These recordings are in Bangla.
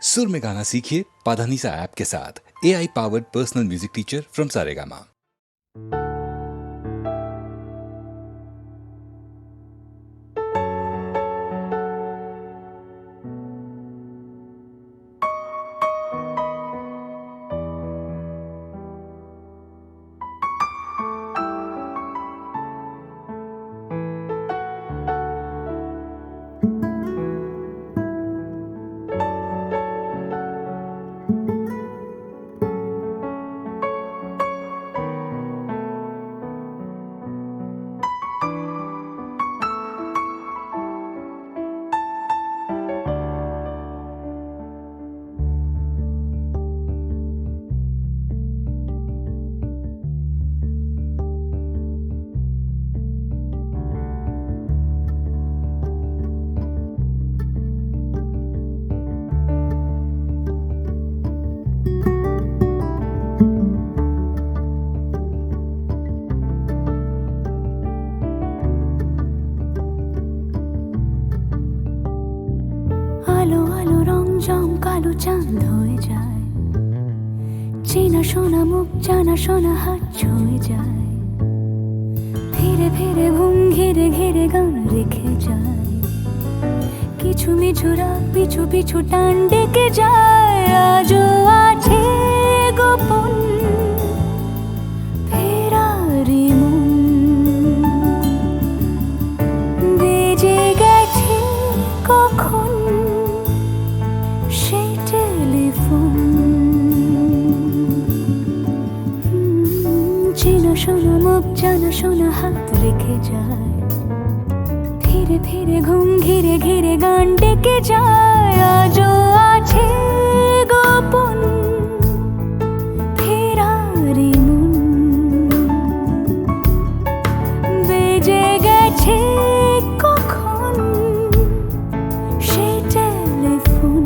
सुर में गाना सीखिए पाधानीसा ऐप के साथ। AI powered personal music teacher from Saregama. আলো আলো রং জম কালো চাঁদ হয়ে যায়, চেনা শোনা মুখ জানা শোনা হাত ছুঁয়ে যায়, ফিরে ফিরে ঘুম ঘিরে ঘিরে গান রেখে যায়, কিছু মিছু রাত পিছু পিছু টান ডেকে যায়। আজও আছে গোপন ফেরারি মন, বেজে গেছে কখন সেই টেলিফোন। চেনা শোনা মুখ জানা শোনা হাত রেখে যায়, ফিরে ফিরে ঘুম ঘিরে ঘিরে গান ডেকে যায়। আজও আছে গোপন ফেরারি মন, বেজে গেছে কখন সেই টেলিফোন।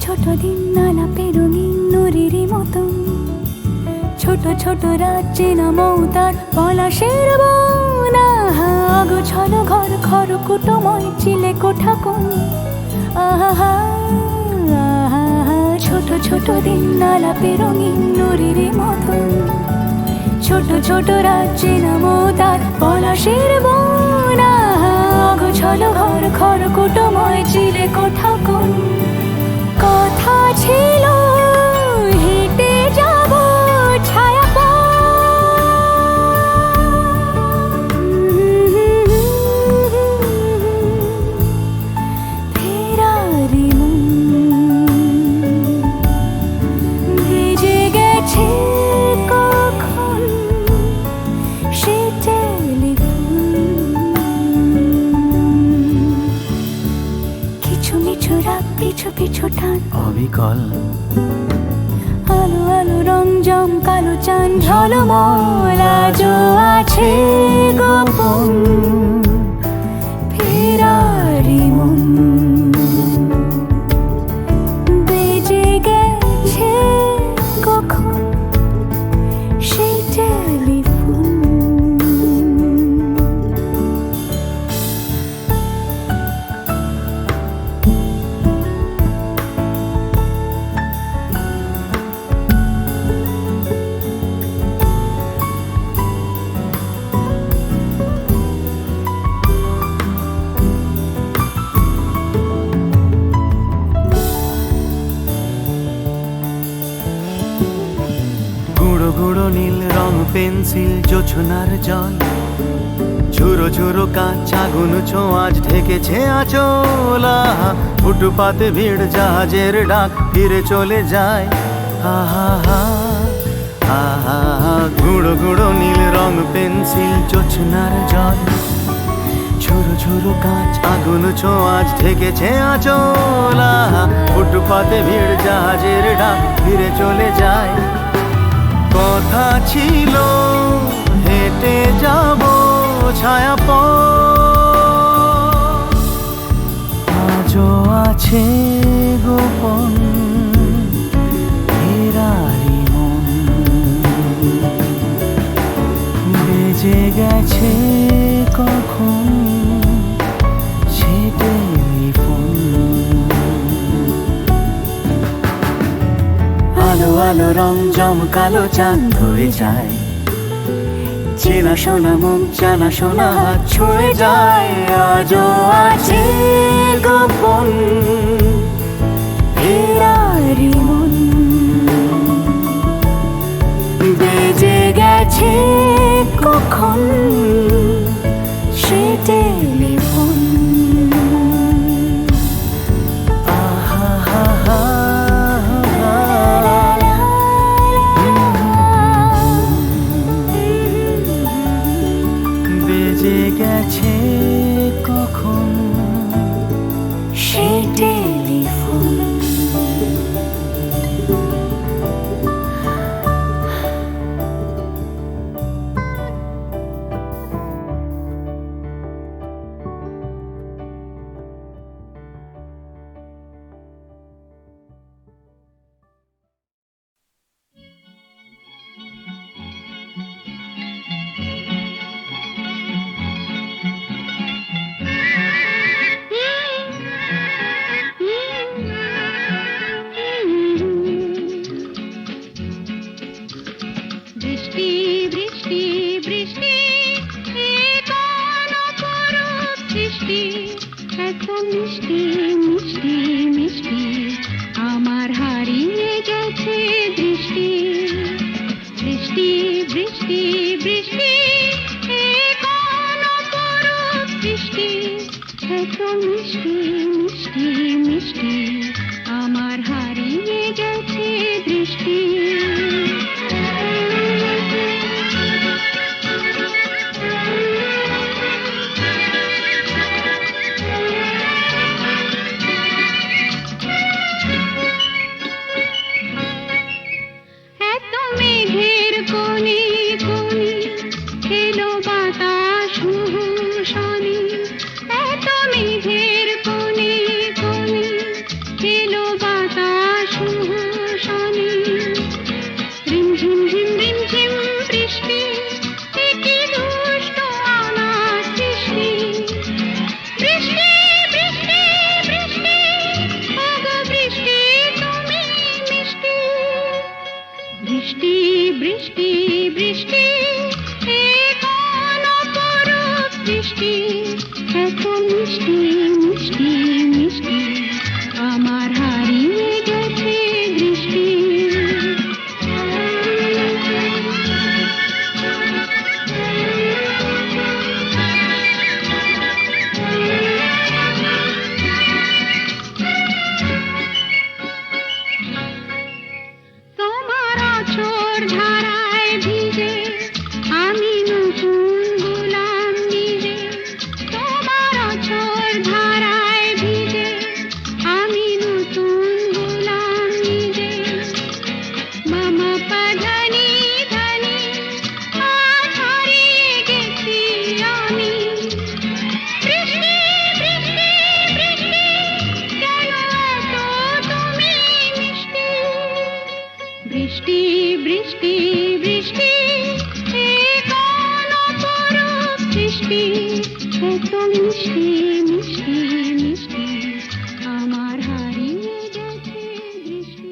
ছোট দিন আলাপের রঙিন নুরির মতন, ছোট ছোট রাত চেনা মৌতার পলাশের বন। আগোছালো ঘর খড়কুটোময় চিলে কোঠা কোন, আহা আহা। ছোট ছোট দিন আলাপের রঙিন নুরির মতন, ছোট ছোট রাত চেনা মৌতার পলাশের বন। আগোছালো ঘর খড়কুটোময় চিলে কোঠা কোন। কথা ছিল হেঁটে যাব ছায়া ফেরারি মন, ভেজে গেছে কখন সে টেলিফোন। কিছু মিছু রাত পিছু পিছু টান অবিকল, আলো আলো রং জম কালো চাঁদ ঝলমল। আজও আছে গোপন ফেরারি মন, বেজে গেছে কখন সেই টেলিফোন। গুঁড়ো গুঁড়ো নীল রং পেন্সিল জোছনার জল, ঝুরো ঝুরো কাঁচ আগুন ছোঁয়াজ ঢেকেছে আঁচলা। ফুটপাতে ভিড় জাহাজের ডাক ফিরে চলে যায়। আহা হা গুঁড়ো গুঁড়ো নীল রং পেন্সিল জোছনার জল, ঝুরো ঝুরো কাঁচ আগুন ছোঁয়াজ ঢেকেছে আঁচলা। ফুটপাতে ভিড় জাহাজের ডাক ফিরে চলে যায়। কথা ছিল হেঁটে যাব ছায়া আজও আছে গোপন ফেরারি মন, বেজে গেছে কখন সে টেলিফোন। আলো আলো রং জমকালো চাঁদ হয়ে যায়, চেনা শোনা মুখ জানা শোনা হাত ছুঁয়ে যায়। আজও আছে গোপন ফেরারি মন, বেজে গেছে কখন সে টেলিফোন। আহা হা হা বেজে গেছে কখন সে টেলিফোন। বৃষ্টি বৃষ্টি বৃষ্টি এ কোন অপরূপ সৃষ্টি, এত মিষ্টি মিষ্টি মিষ্টি আমার হারিয়ে গেছে দৃষ্টি। বৃষ্টি বৃষ্টি বৃষ্টি এ কোন অপরূপ সৃষ্টি, এত মিষ্টি মিষ্টি মিষ্টি আমার হারিয়ে গেছে দৃষ্টি। বৃষ্টি বৃষ্টি বৃষ্টি এ কোন অপরূপ সৃষ্টি, এত মিষ্টি মিষ্টি মিষ্টি আমার হারিয়ে গেছে দৃষ্টি। ধারায় ভিজে আমি নতুন গোলাম নিজে, তোমার অঝোর ধারায় ভিজে আমি নতুন গোলাম নিজে। মামা পাধানি ধানি আজ হারিয়ে গেছি আমি। বৃষ্টি বৃষ্টি বৃষ্টি কেন এত তুমি মিষ্টি। বৃষ্টি বৃষ্টি বৃষ্টি এ কোন অপরূপ সৃষ্টি, এত মিষ্টি মিষ্টি মিষ্টি আমার হারিয়ে গেছে দৃষ্টি।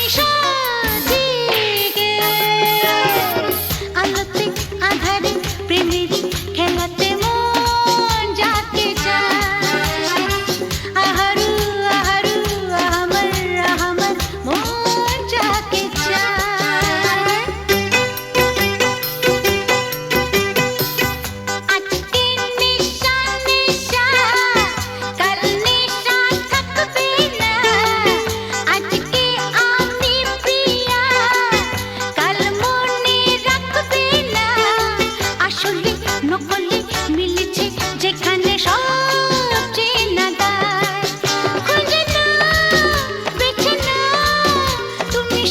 সাজিকে আলোতে আধারে প্রেমের খেলাতে মন যাকে চায় আহারু আহারু আহমর আহমর মন যাকে চায় আজকে নিশা নিশা কাল নিশা থাকবে না আজকে আমি প্রিয়া কাল মনে রাখবে না আসলে নকলে মিলেছে যেখানে সব চেনা দায় খুঁজে না বেছে না তুমি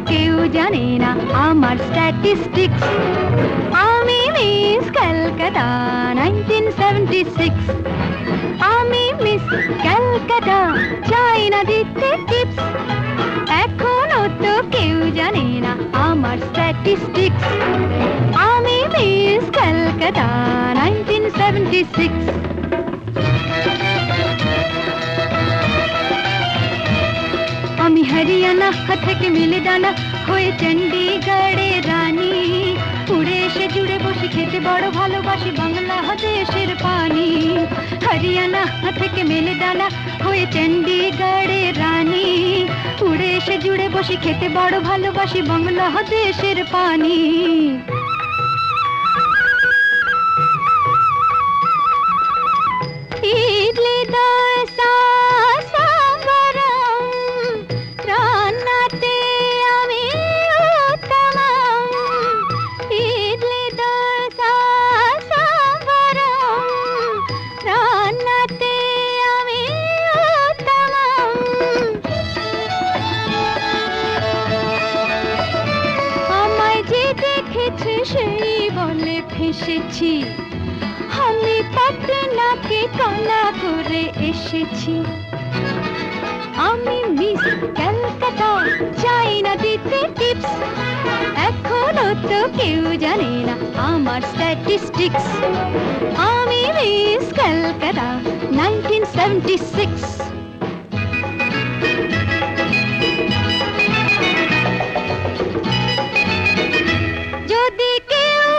কেউ জানে না আমার স্ট্যাটিস্টিক্স। আমি মিস ক্যালকাটা 1976। আমি মিস ক্যালকাটা, চাই না দিতে টিপস। এখনো তো কেউ জানে না আমার স্ট্যাটিস্টিক্স। আমি মিস ক্যালকাটা 1976। আমি হরিয়ানা থেকে মিলে ডানা হয়ে চণ্ডীগড়ে রানী। উড়ে এসে জুড়ে বসে খেতে বড় ভালোবাসি বাংলাদেশের পানি। হরিয়ানা থেকে মেলে ডানা হয়ে চণ্ডীগড়ে রানী। উড়ে এসে জুড়ে বসে খেতে বড় ভালোবাসি বাংলাদেশের পানি। ইডলি দোসা সাম্বারম, রান্নাতে আমি উত্তমম। ইডলি দোসা সাম্বারম, রান্নাতে আমি উত্তমম। আমায় যে দেখেছে সেই বলে ফেসেছি, আমি পাটনাকে কানা করে এসেছি। আমি মিস ক্যালকাটা, চাই না দিতে টিপস। এখনো তো কেউ জানে না আমার স্ট্যাটিস্টিক্স। আমি মিস ক্যালকাটা 1976। যদি কেউ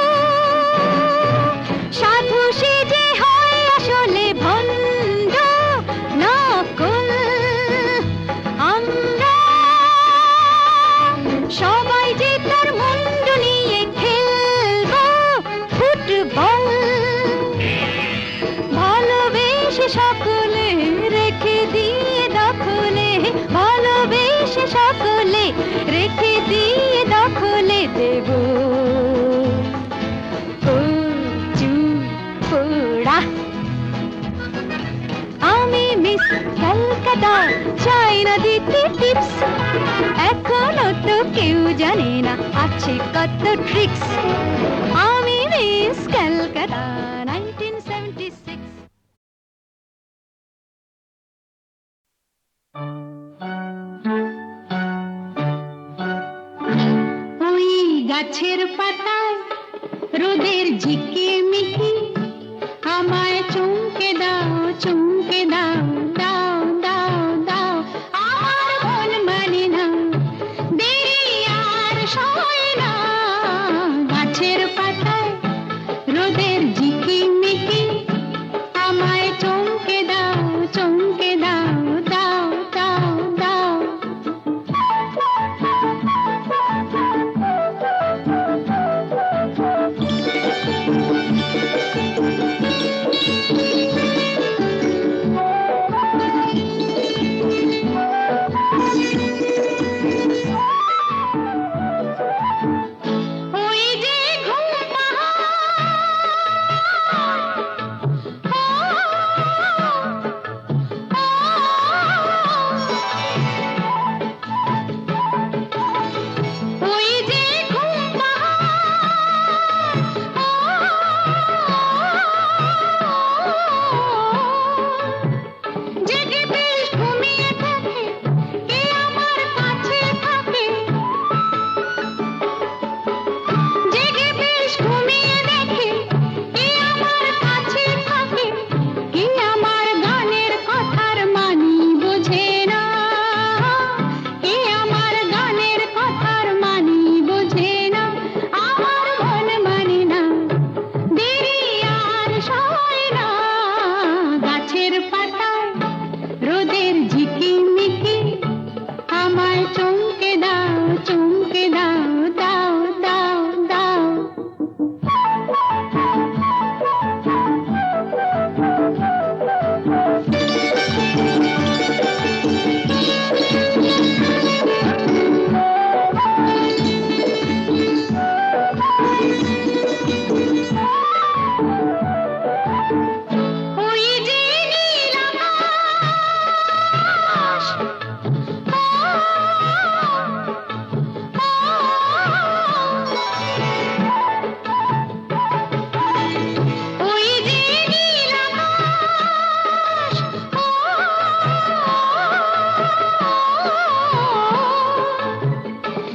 সাধু সেজে হয় আসলে ভণ্ড নকল, আমরা সবাই যে তার মুন্ড নিয়ে খেলবো ফুটবল। ভালোবেসে সকলে রেখে দিয়ে দখলে, ভালোবেসে সকলে রেখে দিয়ে দখলে দেব পোড়া। আমি মিস ক্যালকাটা, চাই না দিতে টিপস। এখনো তো কেউ জানে না আছে কত ট্রিক্স। আমি মিস ক্যালকাটা 1976। ওই গাছের পাতায় রোদের ঝিকিমিকি, আমায় চমকে দাও, চমকে দাও, দাও দাও দাও। আমার মন মানে না, দেরি আর সয় না। গাছের পাতায় রোদের ঝিকিমিকি, আমায় চমকে দাও, চমকে দাও, দাও দাও দাও।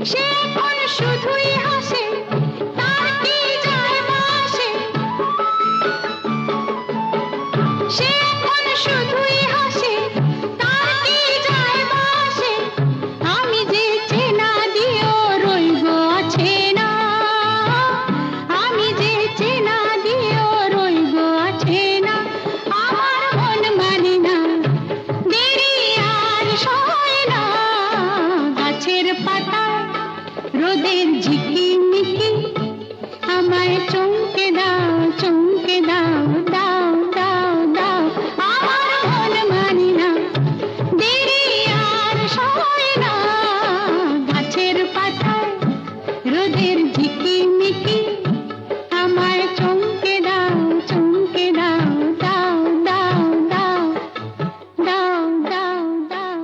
সে এখন শুধুই হাসে, তার কি যায় আসে। সে এখন শুধুই হাসে, তার কি যায় আসে। আমি যে চেনা দিয়েও রইব আছে না, আমি যে চেনা দিয়েও রইব আছে না। আমার মন মানে না, দেরি আর সয় না। গাছের পাতায় রোদের ঝিকিমিকি, আমায় চমকে দাও, চমকে দাও, দাও দাও দাও। আমার মন মানে না, দেরি আর সয় না। গাছের পাতায় রোদের ঝিকিমিকি, আমায় চমকে দাও, চমকে দাও, দাও দাও দাও, দাও দাও দাও।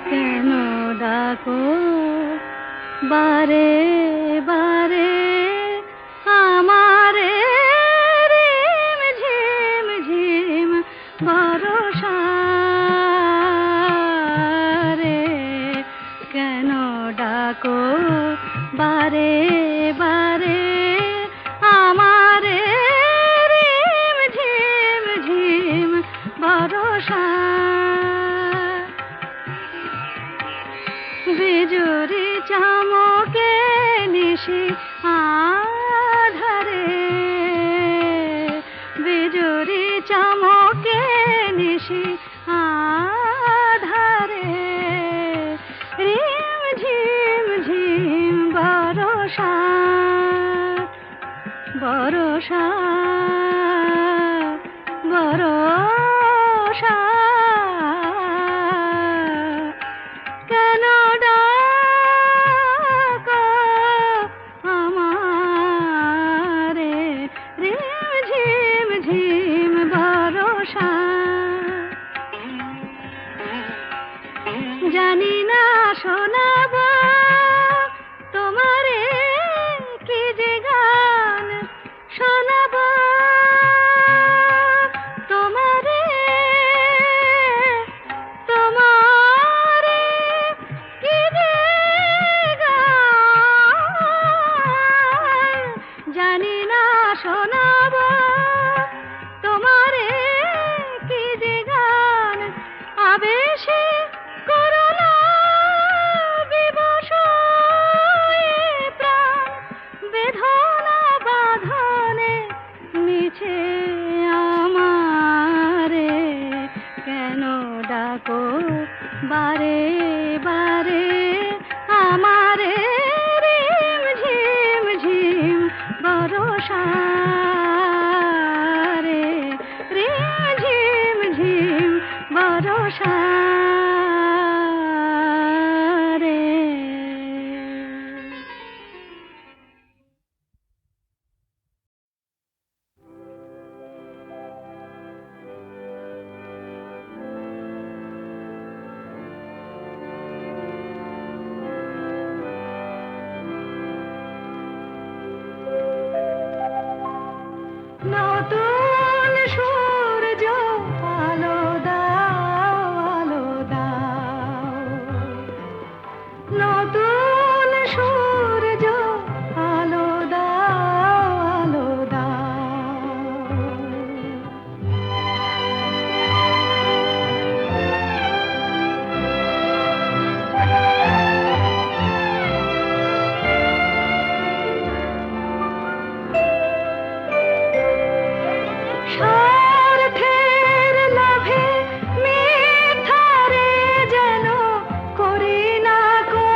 কেন ডাকো বারে বারে আমারে, রিম ঝিম ঝিম বরষা রে। কেন ডাকো বারে বারে আমারে, রিম ঝিম ঝিম বরষা। বিজুরি চমকে নিশি আধারে, বিজুরি চমকে নিশি আধারে, রিম ঝিম ঝিম বরষা, বরষা বরষা। কেন ডাকো আমারে, রিম ঝিম ঝিম বরষা। জানি না শোনাব তোমারে কি যে গান, শোনাব তোমারে, তোমারে কি যে গান। জানি না শোনাব তোমারে কি যে গান। আবেশে করুণা বিবশ প্রাণ, বেদনা বাঁধনে মিছে আমারে। কেন ডাকো বারে বারে আমারে, রিম ঝিম ঝিম বরষা রে, রিম ঝিম ঝিম বরষা রে। নতুন সূর্য আলো দাও, আলো দাও। নতুন সূর্য আলো দাও, আলো দাও। স্বার্থের লোভে মিথ্যারে যেন করি না কো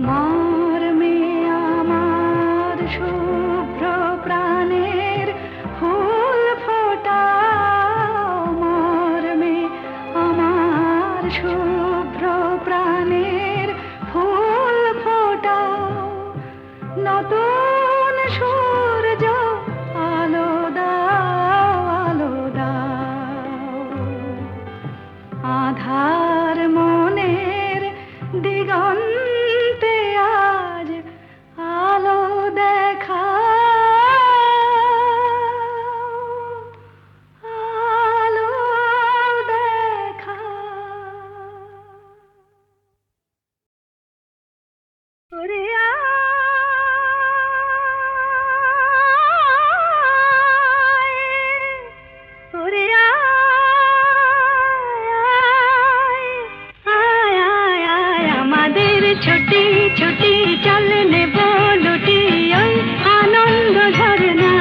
মর্মে আমার শুভ্র প্রাণের ফুল ফোটাও, মর্মে আমার শুভ্র প্রাণের ফুল ফোটাও, নতুন সূর্য আলো দাও, আলো দাও, আধার মনের দিগন্তে আজ আলো দেখাও, আলো দেখাও। ওরে আয়, ওরে আয়, আয়, আয়, আমাদের ছুটি ছুটি চল নেব লুটি ওই আনন্দ ঝরনা,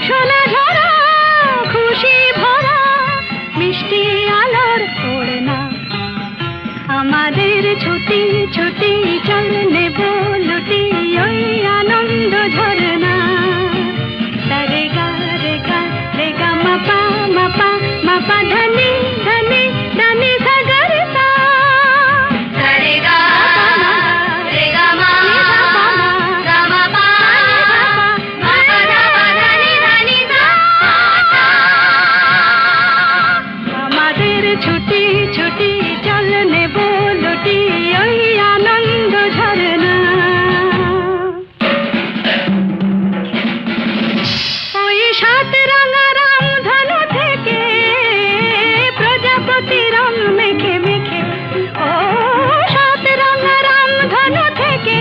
সোনা ঝরা খুশি ভরা মিষ্টি আলোর ওড়না, আমাদের ছুটি ছুটি চল নেব লুটি ওই আনন্দ ঝরনা, রে গা রে গা রে গা মাপা মাপা মাপা ধনি ধনি ধনি সাগর সা, রে গা রে গা মা গা মা পা মা পা ধা পা ধনি ধনি সা, আমাদের ছুটি ছুটি চল নেব লুটি ওই আনন্দ ঝরনা, ওই সাত রাঙা রামধনু থেকে প্রজাপতি রং মেখে মেখে, ও সাত রাঙা রামধনু থেকে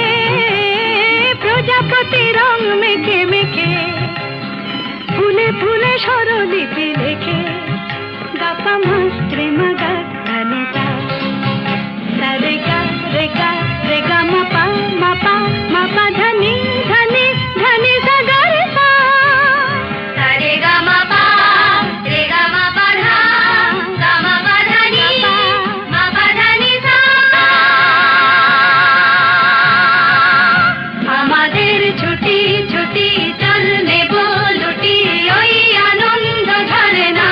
প্রজাপতি রং মেখে মেখে, ফুলে ফুলে স্বরলিপি লেখে, গাপা মাস্ত্রে মাগা ধনিতা, রে গা রে গা রে গা মাপা মাপা মাপা ধনি ধনি ধনি সাগর সা, রে গা মাপা রে গা মাপা ধা গা মাপা ধনি মাপা ধনি সা, আমাদের ছুটি ছুটি চল নেব লুটি ওই আনন্দ ঝরনা,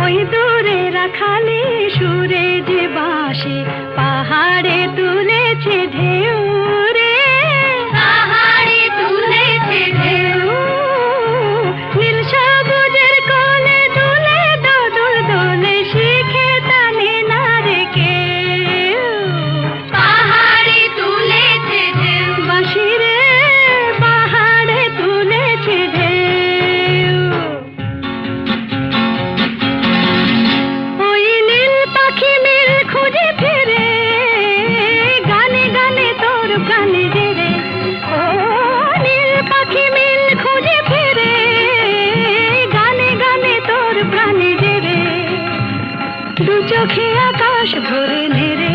ওই দূরে রাখালি সুরে যে বাঁশি পাহাড়ে তুলেছে ঢেউ রে, পাহাড়ে তুলেছে ঢেউ, নীল সবুজের কোলে দুলে দোদুল দোলে শিখে টানে না রে কেউ, পাহাড়ে তুলেছে ঢেউ, বাঁশি রে পাহাড়ে তুলেছে ঢেউ, ওই নীল পাখি মিল খুঁজে ফিরে গানে গানে তোর প্রাণে জেরে, ও নীল পাখি মিল খুঁজে ফিরে গানে গানে তোর প্রাণে জেরে, দু চোখে আকাশ ভরে নেড়ে